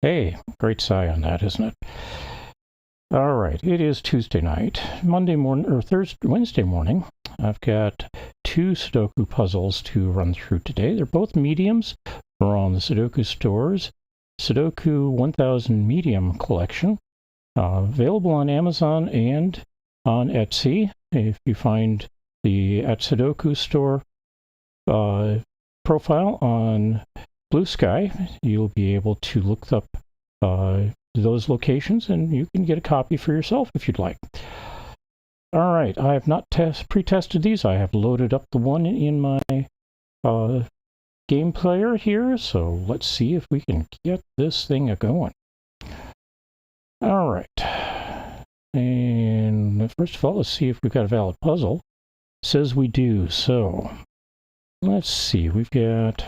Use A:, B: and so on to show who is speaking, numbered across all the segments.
A: Hey, great sigh on that, isn't it? All right, it is Tuesday night, Monday morning, or Wednesday morning. I've got two Sudoku puzzles to run through today. They're both mediums from the SudokuStore's Sudoku 1000 Medium collection, available on Amazon and on Etsy. If you find the at Sudoku Store profile on BlueSky, you'll be able to look up those locations and you can get a copy for yourself if you'd like. All right, I have not pre-tested these. I have loaded up the one in my game player here, so let's see if we can get this thing a-going. All right, and first of all, let's see if we've got a valid puzzle. It says we do, so let's see. We've got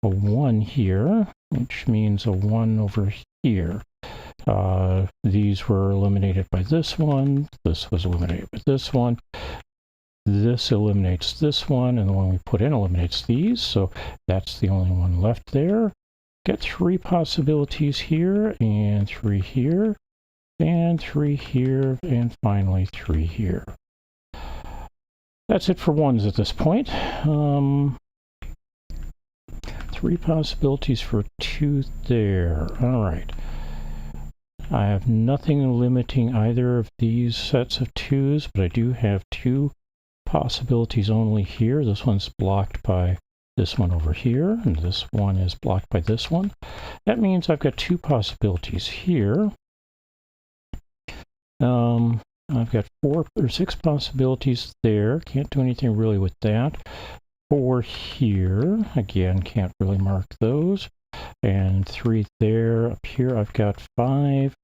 A: a 1 here, which means a 1 over here. These were eliminated by this one. This was eliminated by this one. This eliminates this one, and the one we put in eliminates these, so that's the only one left there. Got 3 possibilities here, and 3 here, and 3 here, and finally 3 here. That's it for ones at this point. 3 possibilities for 2 there. All right. I have nothing limiting either of these sets of 2s, but I do have 2 possibilities only here. This one's blocked by this one over here, and this one is blocked by this one. That means I've got 2 possibilities here. I've got 4 or 6 possibilities there. Can't do anything really with that. 4 here. Again, can't really mark those. And 3 there. Up here I've got 5.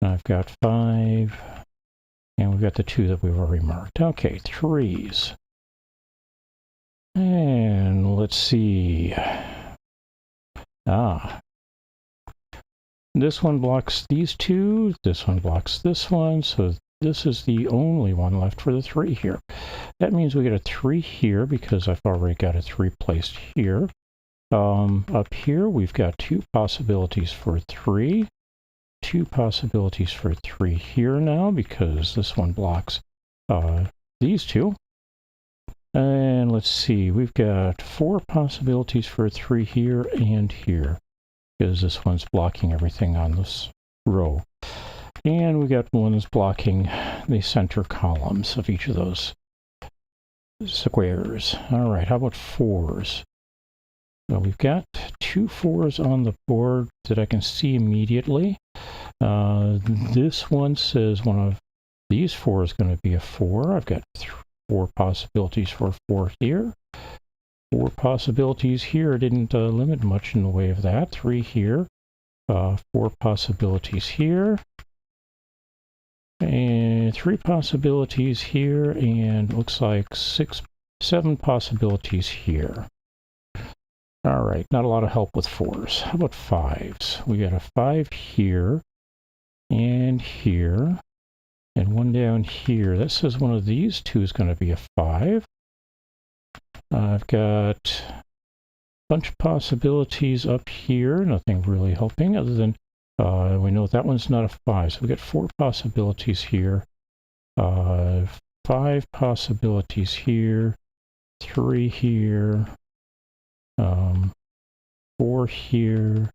A: I've got 5. And we've got the 2 that we've already marked. Okay, 3s. And let's see. This one blocks these 2. This one blocks this one. So this is the only one left for the 3 here. That means we get a 3 here because I've already got a 3 placed here. Up here, we've got 2 possibilities for 3. 2 possibilities for 3 here now because this one blocks these 2. And let's see, we've got 4 possibilities for 3 here and here because this one's blocking everything on this row. And we got one that's blocking the center columns of each of those squares. All right, how about 4s? Well, we've got 2 4s on the board that I can see immediately. This one says one of these 4 is going to be a 4. I've got 4 possibilities for 4 here. 4 possibilities here. Didn't limit much in the way of that. 3 here. 4 possibilities here. And 3 possibilities here, and looks like 7 possibilities here. All right, not a lot of help with 4s. How about 5s? We got a 5 here, and here, and one down here. That says one of these 2 is going to be a 5. I've got a bunch of possibilities up here. Nothing really helping other than we know that one's not a 5, so we've got 4 possibilities here, 5 possibilities here, 3 here, 4 here,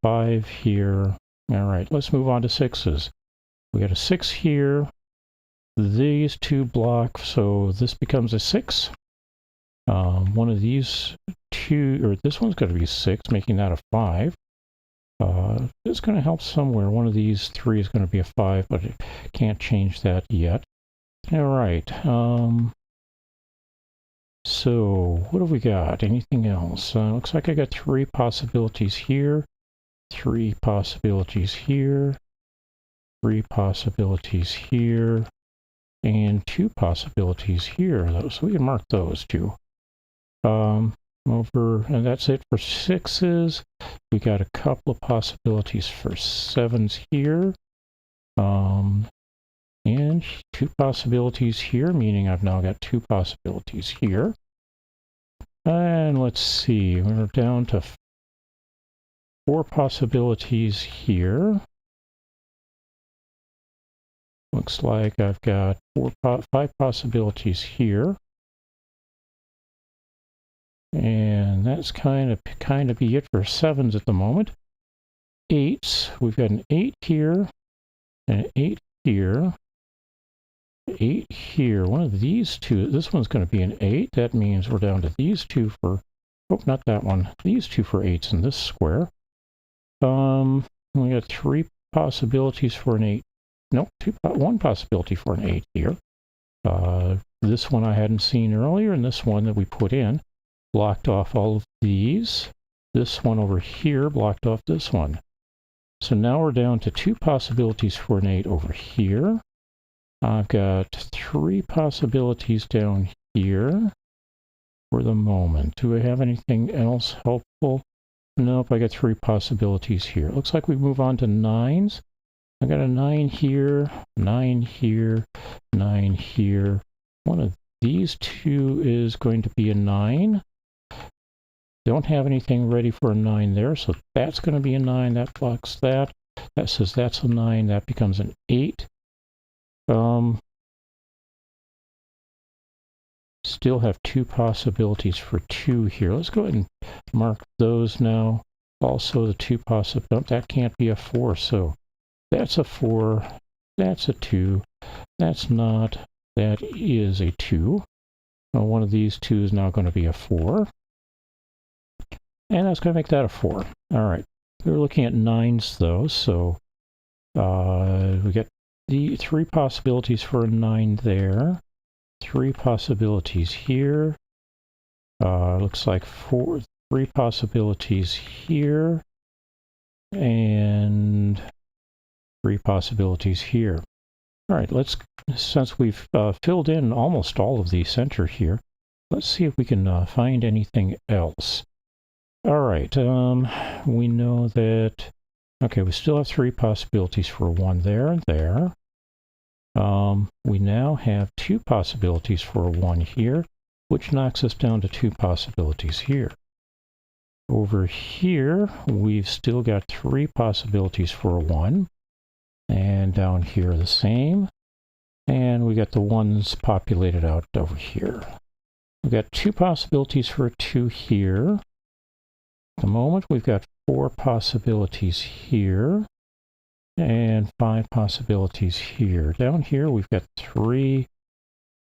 A: 5 here. All right, let's move on to 6s. We got a 6 here. These 2 block, so this becomes a 6. One of these 2, or this one's going to be 6, making that a 5. It's going to help somewhere. One of these 3 is going to be a 5, but it can't change that yet. All right. So what have we got? Anything else? Looks like I got 3 possibilities here, 3 possibilities here, 3 possibilities here, and 2 possibilities here. So we can mark those 2. And that's it for 6s. We got a couple of possibilities for 7s here. And 2 possibilities here, meaning I've now got 2 possibilities here. And let's see, we're down to 4 possibilities here. Looks like I've got 5 possibilities here. And that's kind of be it for 7s at the moment. 8s, we've got an 8 here, and an 8 here, 8 here. One of these two, this one's going to be an 8. That means we're down to these two for, oh, not that one, these two for 8s in this square. We got 3 possibilities for an 8. Nope, 1 possibility for an 8 here. This one I hadn't seen earlier, and this one that we put in blocked off all of these. This one over here blocked off this one. So now we're down to 2 possibilities for an 8 over here. I've got 3 possibilities down here for the moment. Do I have anything else helpful? Nope, I got 3 possibilities here. Looks like we move on to 9s. I got a 9 here, 9 here, 9 here. One of these two is going to be a 9. Don't have anything ready for a 9 there, so that's going to be a 9. That blocks that. That says that's a 9. That becomes an 8. Still have 2 possibilities for 2 here. Let's go ahead and mark those now. Also the 2 possibilities. That can't be a 4, so that's a 4. That's a 2. That's not. That is a 2. One of these two is now going to be a 4. And that's going to make that a 4. All right. We're looking at 9s, though, so we get the 3 possibilities for a 9 there. 3 possibilities here. Looks like 3 possibilities here. And 3 possibilities here. All right, since we've filled in almost all of the center here, let's see if we can find anything else. All right, we know that, okay, we still have 3 possibilities for 1 there and there. We now have 2 possibilities for 1 here, which knocks us down to 2 possibilities here. Over here, we've still got 3 possibilities for 1. And down here the same. And we got the 1s populated out over here. We've got 2 possibilities for a 2 here. At the moment, we've got 4 possibilities here. And 5 possibilities here. Down here, we've got 3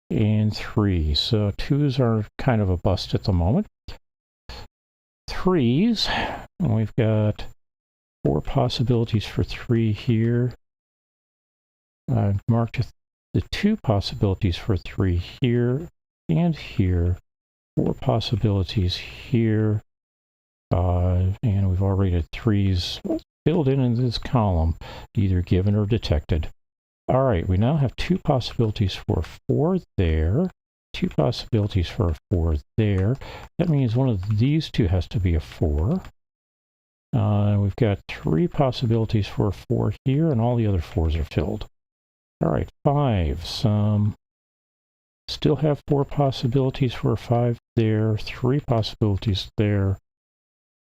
A: and 3. So 2s are kind of a bust at the moment. 3s, we've got 4 possibilities for 3 here. I've marked the 2 possibilities for 3 here and here. 4 possibilities here. And we've already had 3s filled in this column, either given or detected. All right, we now have 2 possibilities for a 4 there. 2 possibilities for a 4 there. That means one of these two has to be a 4. We've got 3 possibilities for a 4 here, and all the other 4s are filled. All right, 5s. Still have 4 possibilities for a 5 there, 3 possibilities there.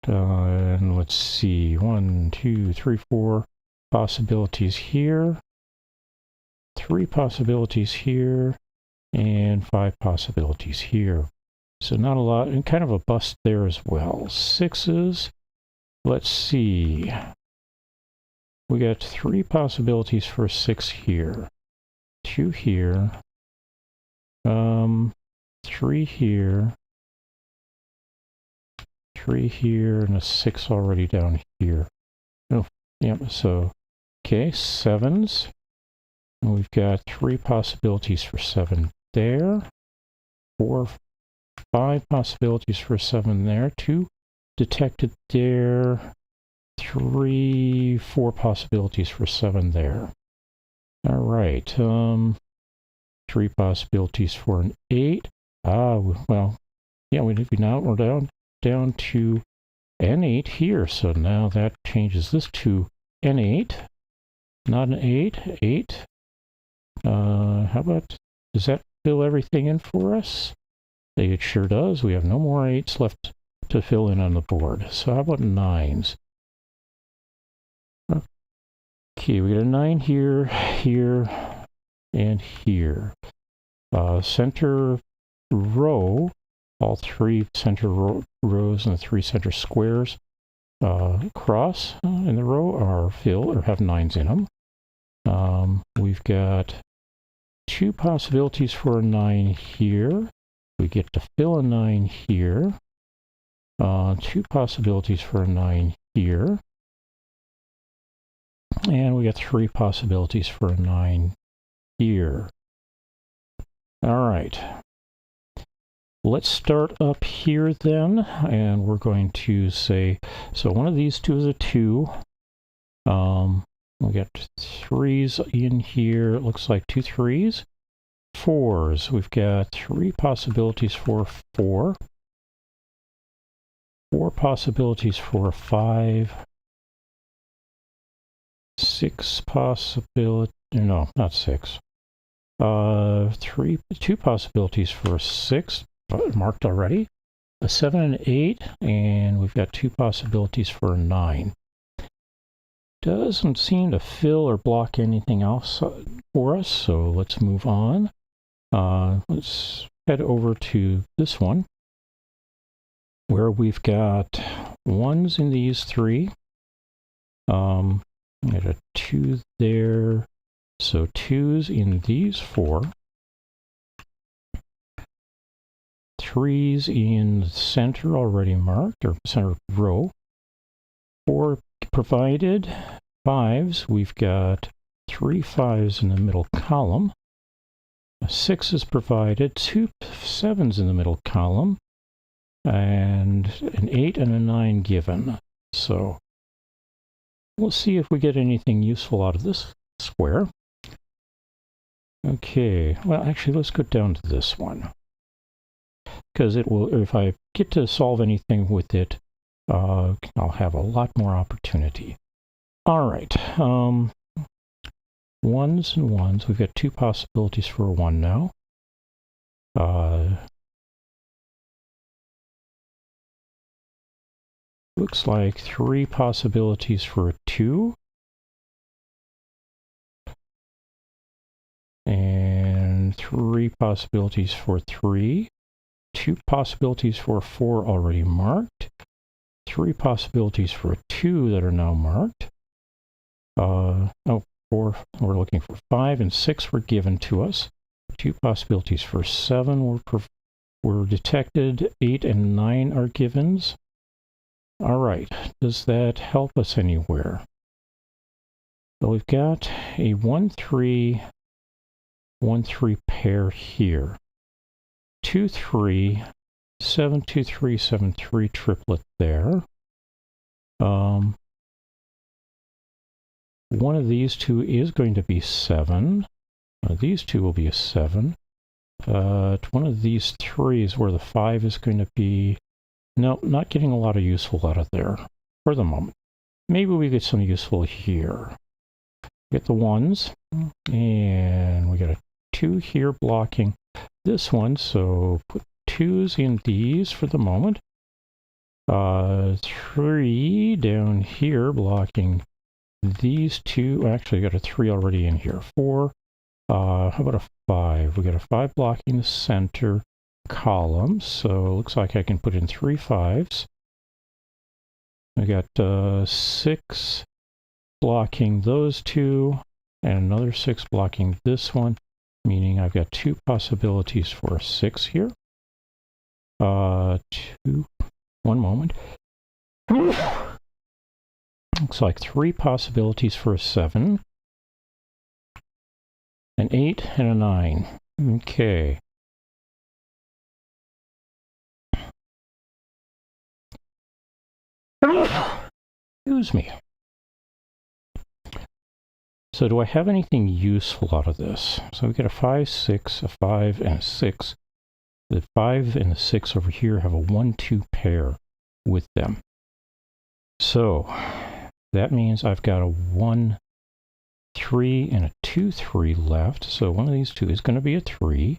A: And let's see, 1, 2, 3, 4 possibilities here, 3 possibilities here, and 5 possibilities here. So not a lot, and kind of a bust there as well. 6s, let's see. We got 3 possibilities for a 6 here, 2 here, 3 here, 3 here, and a 6 already down here. Oh, yep, so, okay, 7s. And we've got 3 possibilities for 7 there, 5 possibilities for 7 there, 2 detected there, 4 possibilities for 7 there. All right, 3 possibilities for an 8. Well, yeah, we're down to N8 here, so now that changes this to N8, not an 8, 8. How about, does that fill everything in for us? It sure does. We have no more 8s left to fill in on the board. So how about 9s? Okay, we got a 9 here, here, and here. Center row, all 3 center rows and the 3 center squares across in the row are filled or have 9s in them. We've got 2 possibilities for a 9 here. We get to fill a 9 here. 2 possibilities for a 9 here. And we got 3 possibilities for a 9 here. All right. Let's start up here then, and we're going to say, so one of these two is a 2. We got 3s in here. It looks like 2 3s. 4s. We've got 3 possibilities for 4. 4 possibilities for a 5. 6 possibilities. No, not 6. 2 possibilities for a 6, marked already. A 7 and 8, and we've got 2 possibilities for a 9. Doesn't seem to fill or block anything else for us, so let's move on. Let's head over to this one, where we've got 1s in these 3. We got a 2 there, so 2s in these 4. 3s in the center already marked, or center row. 4 provided. 5s, we've got 3 5s in the middle column. A 6 is provided, 2 7s in the middle column, and an 8 and a 9 given. So we'll see if we get anything useful out of this square. Okay, well, actually, let's go down to this one, because it will, if I get to solve anything with it, I'll have a lot more opportunity. All right, 1s and 1s. We've got 2 possibilities for a 1 now. Looks like 3 possibilities for a 2. And 3 possibilities for 3. 2 possibilities for a 4 already marked. 3 possibilities for a 2 that are now marked. 4, we're looking for 5 and 6 were given to us. 2 possibilities for 7 were detected. 8 and 9 are givens. All right, does that help us anywhere? So we've got a 1 3 1 3 pair here. 2 3 7 2 3 7 3 triplet there. One of these 2 is going to be 7. One of these 2 will be a 7. One of these 3 is where the 5 is going to be. No, not getting a lot of useful out of there for the moment. Maybe we get some useful here. Get the 1s, and we got a 2 here blocking this one, so put 2s in these for the moment. 3 down here blocking these 2. Actually, got a 3 already in here. 4. How about a 5? We got a 5 blocking the center column, so it looks like I can put in 3 5s. I got 6 blocking those 2, and another 6 blocking this one, meaning I've got 2 possibilities for a 6 here. 1 moment. Looks like 3 possibilities for a 7. An 8 and a 9. Okay. Excuse me. So do I have anything useful out of this? So we get a 5 6, a 5, and a 6. The 5 and the 6 over here have a 1 2 pair with them. So that means I've got a 1 3 and a 2 3 left. So one of these 2 is going to be a 3.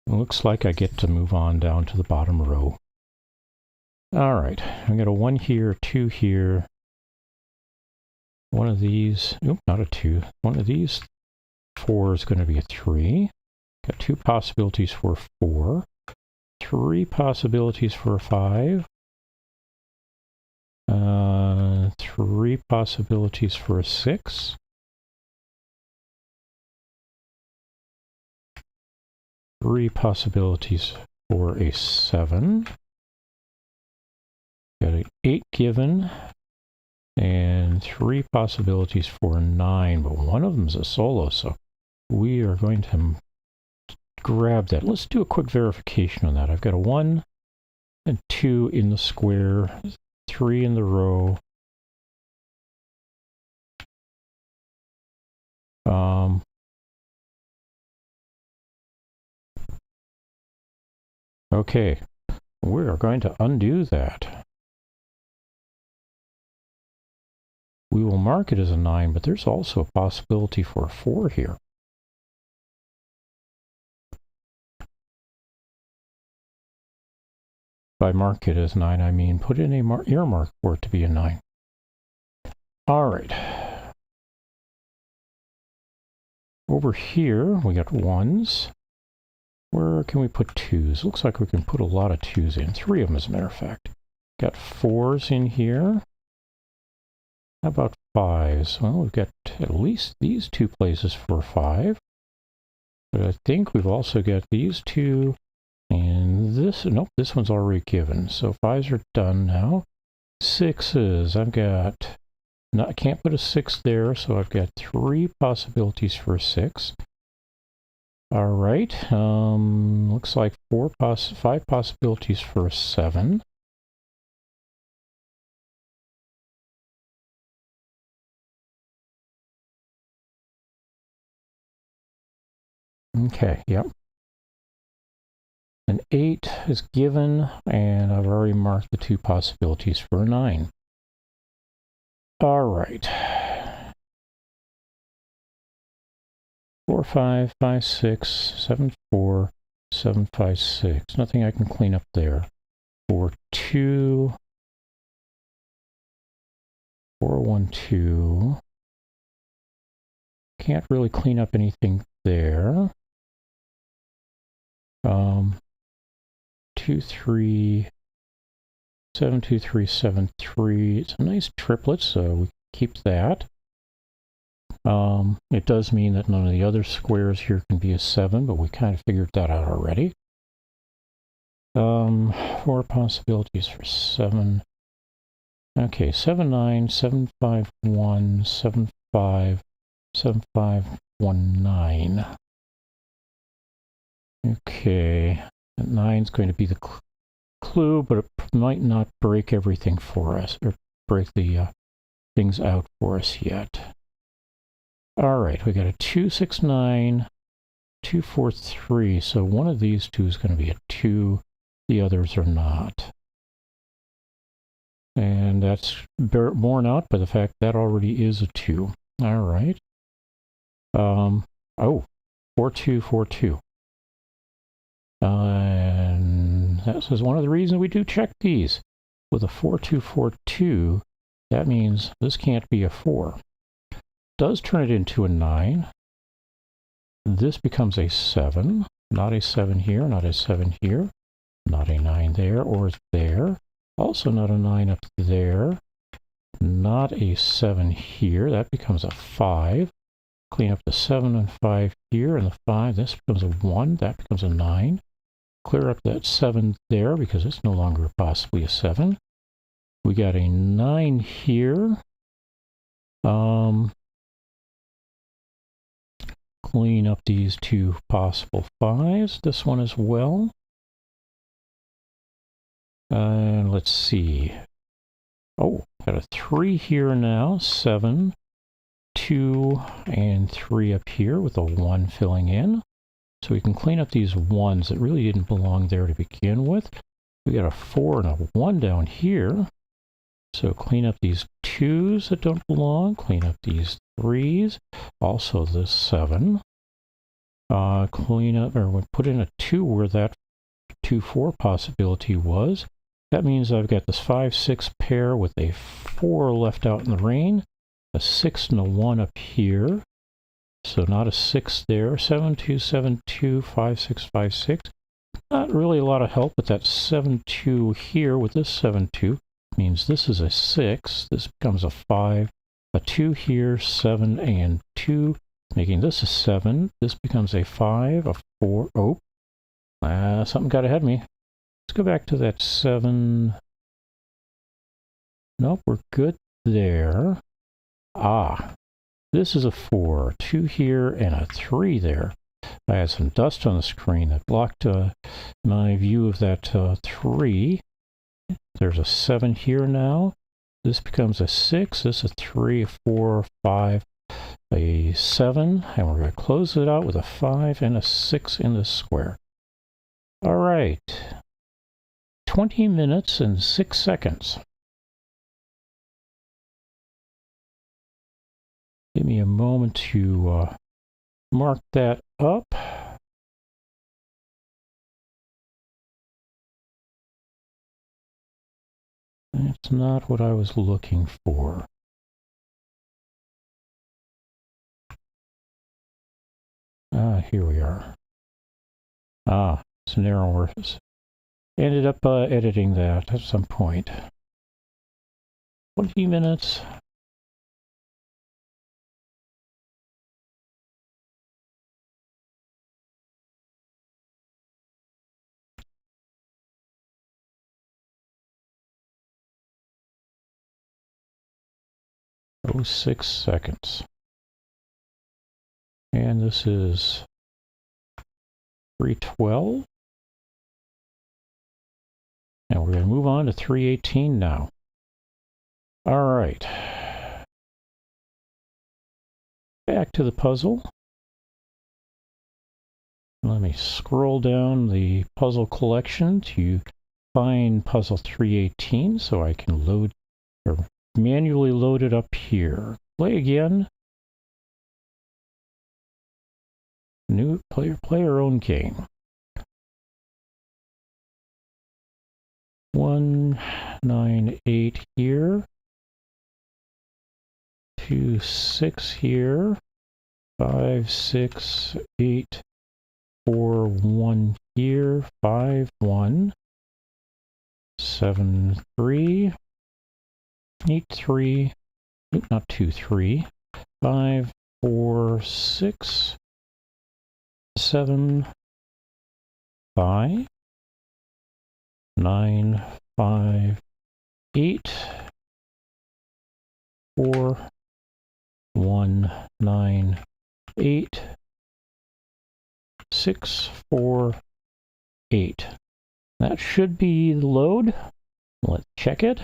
A: Looks like I get to move on down to the bottom row. All right, I got a 1 here, 2 here. One of these, nope, not a 2. One of these 4 is going to be a 3. Got 2 possibilities for 4. 3 possibilities for a 5. 3 possibilities for a 6. 3 possibilities for a 7. Got an 8 given, and 3 possibilities for a 9, but one of them is a solo, so we are going to grab that. Let's do a quick verification on that. I've got a 1 and 2 in the square, 3 in the row. Okay, we're going to undo that. We will mark it as a 9, but there's also a possibility for a 4 here. By mark it as 9, I mean put in a earmark for it to be a 9. All right. Over here, we got 1s. Where can we put 2s? Looks like we can put a lot of 2s in. 3 of them, as a matter of fact. Got 4s in here. How about 5s? Well, we've got at least these 2 places for 5. But I think we've also got these 2 and this. Nope, this one's already given. So 5s are done now. 6s. I've got... I can't put a 6 there, so I've got 3 possibilities for a 6. All right. Looks like 5 possibilities for a 7. Okay, yep. An 8 is given, and I've already marked the 2 possibilities for a 9. All right. 4, 5, 5, 6, 7, 4, 7, 5, 6. Nothing I can clean up there. 4, 2, 4, 1, 2. Can't really clean up anything there. 2, 3, 7, 2, 3, 7, 3. It's a nice triplet, so we keep that. It does mean that none of the other squares here can be a 7, but we kind of figured that out already. 4 possibilities for 7. Okay, 7, 9, 7, 5, 1, 7, 5, 7, 5, 1, 9. Okay, that 9 is going to be the clue, but it might not break everything for us, or break the things out for us yet. All right, we got a 2, 6, 9, 2, 4, 3. So one of these 2 is going to be a 2. The others are not. And that's borne out by the fact that already is a 2. All right. Oh, 4, 2, 4, 2. And that is one of the reasons we do check these. With a 4, 2, 4, 2, that means this can't be a 4. Does turn it into a 9. This becomes a 7. Not a 7 here, not a 7 here. Not a 9 there or there. Also not a 9 up there. Not a 7 here. That becomes a 5. Clean up the 7 and 5 here, and the 5. This becomes a 1. That becomes a 9. Clear up that 7 there because it's no longer possibly a 7. We got a 9 here. Clean up these 2 possible 5s. This one as well. And let's see. Oh, got a 3 here now. 7, 2, and 3 up here with a 1 filling in. So we can clean up these 1s that really didn't belong there to begin with. We got a 4 and a 1 down here. So clean up these 2s that don't belong. Clean up these 3s. Also this 7. Clean up, or put in a 2 where that 2, 4 possibility was. That means I've got this 5, 6 pair with a 4 left out in the rain, a 6 and a 1 up here. So not a 6 there. 7, 2, 7, 2, 5, 6, 5, 6. Not really a lot of help with that 7, 2 here with this 7, 2. Means this is a 6. This becomes a 5. A 2 here, 7 and 2, making this a 7. This becomes a 5, a 4. Oh, something got ahead of me. Let's go back to that 7. Nope, we're good there. This is a 4. 2 here and a 3 there. I had some dust on the screen that blocked my view of that 3. There's a 7 here now. This becomes a 6. This is a 3, a 4, 5, a 7. And we're going to close it out with a 5 and a 6 in the square. All right. 20 minutes and 6 seconds. Give me a moment to mark that up. That's not what I was looking for. Here we are. It's an error. Ended up editing that at some point. 20 minutes. Oh, 6 seconds. And this is 312. And we're going to move on to 318 now. All right. Back to the puzzle. Let me scroll down the puzzle collection to find puzzle 318 so I can load or manually load it up here. Play again. New player own game. 1, 9, 8 here. 2, 6 here. 5, 6, 8, 4, 1 here. 5, 1. 7, 3. 8, 3. Nope, not 2, 3. 5, 4, 6. 7, 5, 9, 5, 8, 4, 1, 9, 8, 6, 4, 8. That should be the load. Let's check it.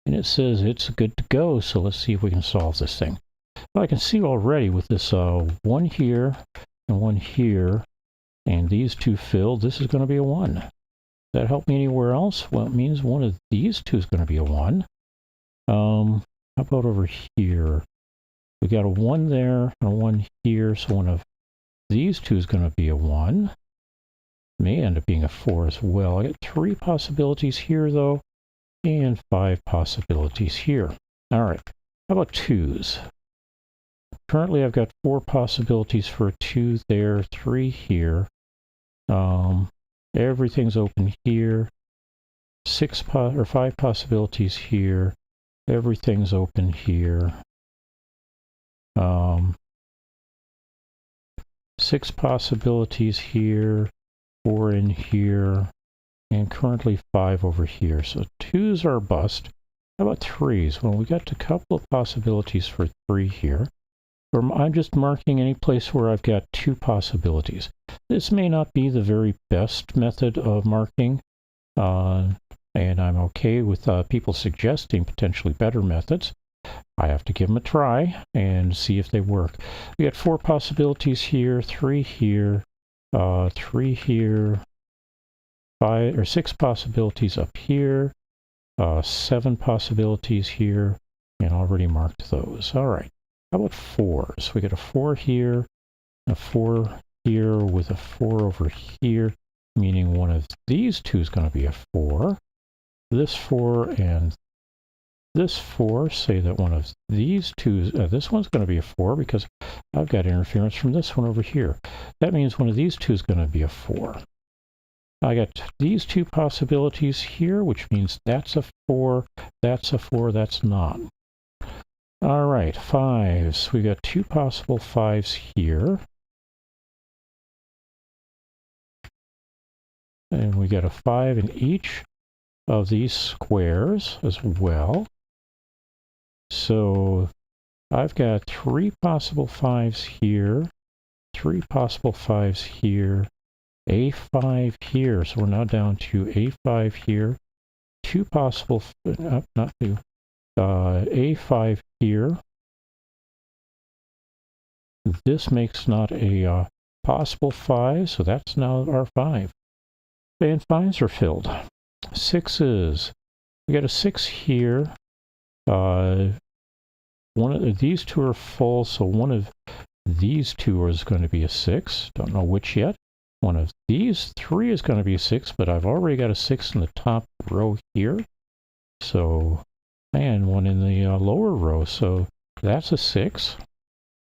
A: And it says it's good to go. So let's see if we can solve this thing. Well, I can see already with this 1 here and 1 here, and these 2 filled, this is going to be a 1. Does that help me anywhere else? Well, it means one of these 2 is going to be a 1. How about over here? We got a 1 there and a 1 here, so one of these 2 is going to be a 1. May end up being a 4 as well. I got 3 possibilities here, though, and 5 possibilities here. All right, how about 2s? Currently, I've got 4 possibilities for a 2 there, 3 here. Everything's open here. 5 possibilities here. Everything's open here. 6 possibilities here. 4 in here. And currently 5 over here. So 2s are a bust. How about 3s? Well, we got a couple of possibilities for 3 here. I'm just marking any place where I've got 2 possibilities. This may not be the very best method of marking, and I'm okay with people suggesting potentially better methods. I have to give them a try and see if they work. We got 4 possibilities here, 3 here, 3 here, 5 or 6 possibilities up here, 7 possibilities here, and already marked those. All right. How about 4s? We got a 4 here, a 4 here with a 4 over here, meaning one of these 2 is going to be a 4. this 4 and this 4, say that one of these two, this one's going to be a 4 because I've got interference from this one over here. That means one of these two is going to be a 4. I got these two possibilities here, which means that's a 4, that's a 4, that's not. All right, 5s. We got two possible 5s here. And we got a 5 in each of these squares as well. So I've got 3 possible 5s here, 3 possible 5s here, a 5 here. So we're now down to a 5 here, 2 possible, not 2, a 5 here. This makes not a possible 5, so that's now our 5. And 5s are filled. 6s. We got a 6 here. One of these two are full, so one of these two is going to be a 6. Don't know which yet. One of these 3 is going to be a 6, but I've already got a 6 in the top row here. So, and one in the lower row, so that's a 6.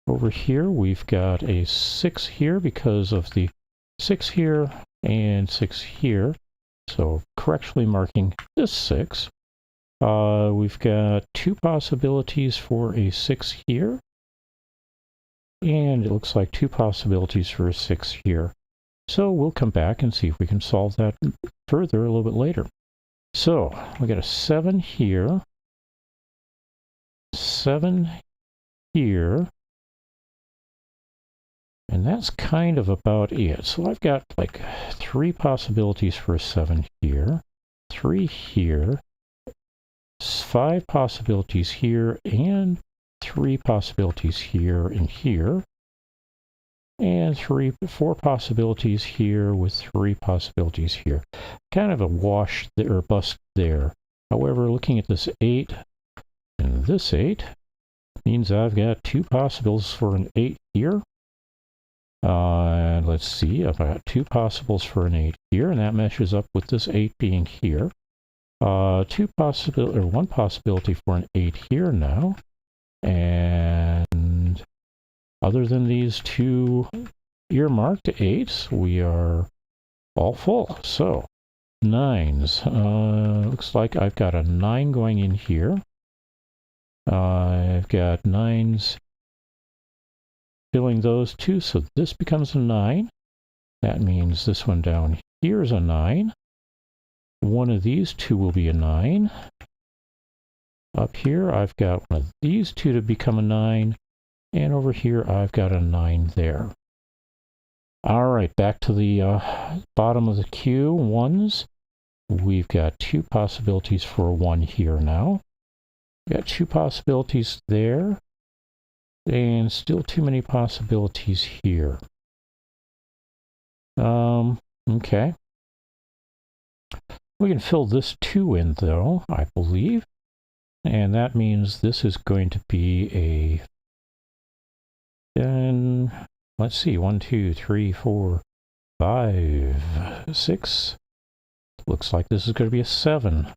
A: Over here, we've got a 6 here because of the 6 here and 6 here. So correctly marking this 6. We've got 2 possibilities for a 6 here. And it looks like 2 possibilities for a 6 here. So we'll come back and see if we can solve that further a little bit later. So we got a 7 here. 7 here. And that's kind of about it. So I've got like 3 possibilities for a 7 here, 3 here, 5 possibilities here, and 3 possibilities here and here, and 4 possibilities here with 3 possibilities here. Kind of a wash there, or bust there. However, looking at this 8 and this 8 means I've got 2 possibles for an 8 here. Let's see, I've got 2 possibles for an 8 here, and that meshes up with this 8 being here. 1 possibility for an 8 here now. And other than these 2 earmarked 8s, we are all full. So, 9s. Looks like I've got a 9 going in here. I've got 9s filling those 2, so this becomes a 9. That means this one down here is a 9. One of these 2 will be a 9. Up here, I've got one of these 2 to become a 9. And over here, I've got a 9 there. All right, back to the bottom of the queue, 1s. We've got 2 possibilities for a 1 here now. We've got 2 possibilities there. And still too many possibilities here. Okay. We can fill this 2 in, though, I believe. And that means this is going to be a... And let's see, 1, 2, 3, 4, 5, 6. Looks like this is going to be a 7.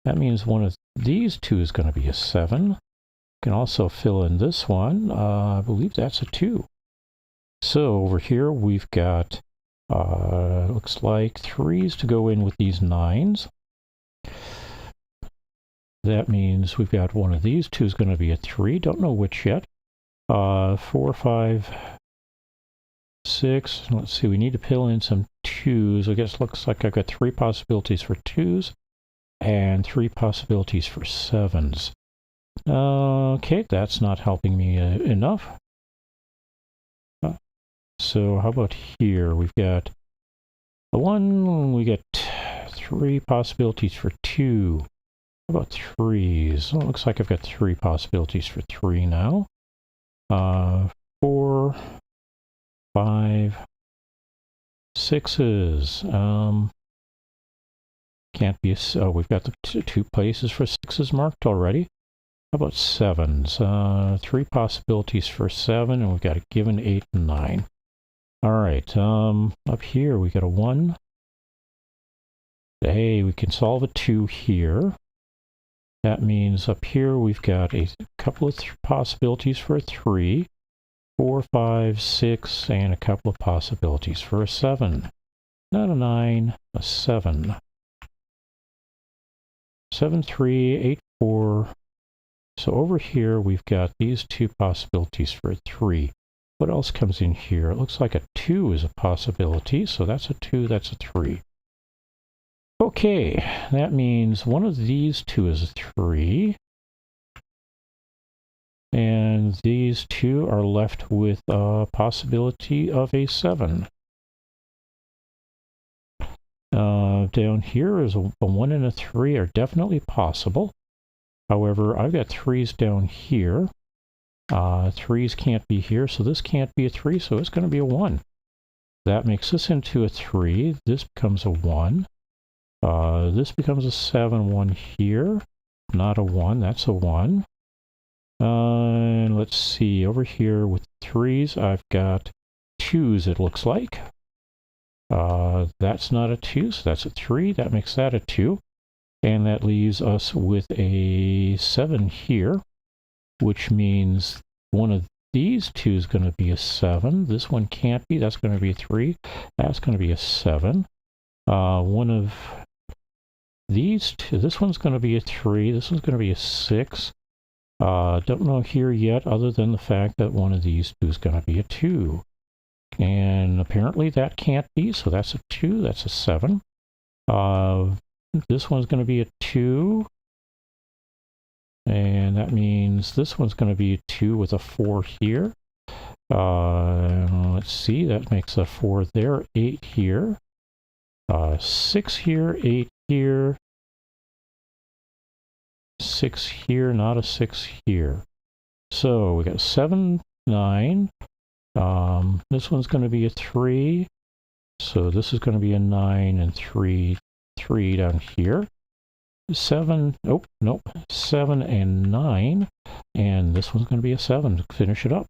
A: That means one of these 2 is going to be a 7. Can also fill in this one. I believe that's a 2. So over here we've got, looks like 3s to go in with these 9s. That means we've got one of these 2 is going to be a 3. Don't know which yet. 4, 5, 6. Let's see, we need to fill in some 2s. I guess it looks like I've got 3 possibilities for 2s and 3 possibilities for 7s. Okay, that's not helping me enough. So how about here? We've got a 1, we get 3 possibilities for 2. How about 3s? Well, it looks like I've got 3 possibilities for 3 now. 4, 5, 6s. Can't be, oh, we've got the 2 places for 6s marked already. How about 7s? 3 possibilities for 7, and we've got a given 8 and 9. All right, up here we got a 1, Hey, we can solve a 2 here. That means up here we've got a couple of possibilities for a 3, 4, 5, 6, and a couple of possibilities for a 7. Not a 9, a 7. 7, 3, 8, 4. So over here we've got these 2 possibilities for a 3. What else comes in here? It looks like a 2 is a possibility, so that's a 2, that's a 3. Okay, that means one of these 2 is a 3. And these 2 are left with a possibility of a 7. Down here is a 1 and a 3 are definitely possible. However, I've got 3s down here. 3s can't be here, so this can't be a 3, so it's going to be a 1. That makes this into a 3. This becomes a 1. This becomes a 7, 1 here. Not a 1, that's a 1. And let's see, over here with 3s, I've got 2s, it looks like. That's not a 2, so that's a 3. That makes that a 2. And that leaves us with a 7 here, which means one of these 2 is going to be a 7. This one can't be. That's going to be a 3. That's going to be a 7. One of these 2, this one's going to be a 3. This one's going to be a 6. Don't know here yet, other than the fact that one of these 2 is going to be a 2. And apparently that can't be, so that's a 2, that's a 7. This one's going to be a 2. And that means this one's going to be a 2 with a 4 here. Let's see, that makes a 4 there, 8 here. 6 here, 8 here. 6 here, not a 6 here. So we got 7, 9. This one's going to be a 3. So this is going to be a 9 and 3, 3 down here. 7, oh, nope, 7 and 9. And this one's going to be a 7 to finish it up.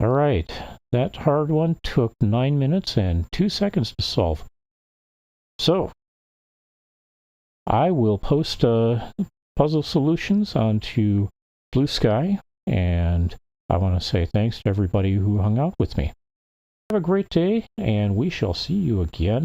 A: All right, that hard one took 9 minutes and 2 seconds to solve. So I will post puzzle solutions onto Blue Sky, and I want to say thanks to everybody who hung out with me. Have a great day, and we shall see you again